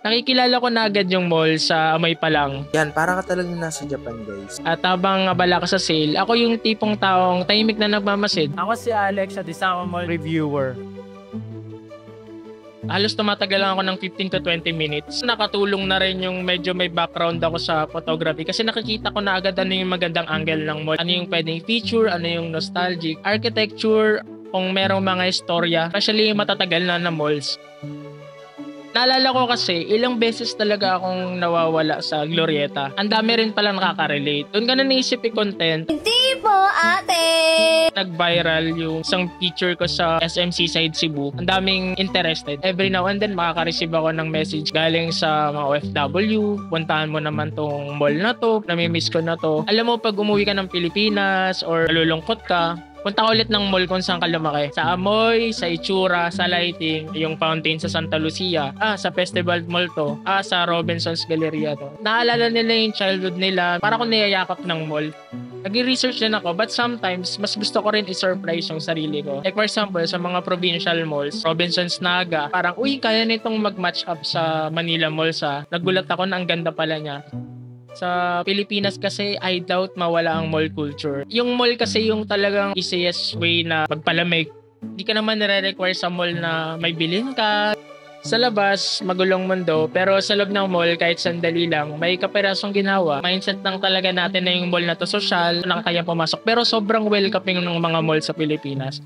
Nakikilala ko na agad yung mall sa amoy pa lang. Yan, para ka talagang nasa Japan, guys. At habang abala ka sa sale, ako yung tipong taong tahimik na nagmamasid. Ako si Alex, at isang mall reviewer. Halos tumatagal lang ako ng 15 to 20 minutes. Nakatulong na rin yung medyo may background ako sa photography kasi nakikita ko na agad ano yung magandang angle ng mall. Ano yung pwedeng feature, ano yung nostalgic, architecture, kung merong mga istorya, especially yung matatagal na malls. Naalala ko kasi, ilang beses talaga akong nawawala sa Glorieta. Ang dami rin pala nakaka-relate. Doon ka na naisip i-content. Hindi po, ate! Nag-viral yung isang picture ko sa SMC Side Cebu. Ang daming interested. Every now and then, makaka-receive ako ng message galing sa mga OFW. Puntahan mo naman tong mall na to. Namimiss ko na to. Alam mo, pag umuwi ka ng Pilipinas or nalulungkot ka, punta ka ulit ng mall kung saan ka lumaki. Sa amoy, sa itsura, sa lighting, yung fountain sa Santa Lucia, sa Festival Mall to, sa Robinson's Galleria to. Naalala nila yung childhood nila, para kung niyayakap ng mall. Nag-research din ako, but sometimes, mas gusto ko rin i-surprise yung sarili ko. Like for example, sa mga provincial malls, Robinson's Naga, parang, uy, kaya nitong mag-match up sa Manila Mall nagulat ako na ang ganda pala niya. Sa Pilipinas kasi, I doubt mawala ang mall culture. Yung mall kasi yung talagang easiest way na magpalamig. Hindi ka naman nare-require sa mall na may bilhin ka. Sa labas, magulong mundo. Pero sa loob ng mall, kahit sandali lang, may kaperasong ginawa. Mindset lang talaga natin na yung mall na to social, nakakaya pumasok. Pero sobrang welcoming ng mga mall sa Pilipinas.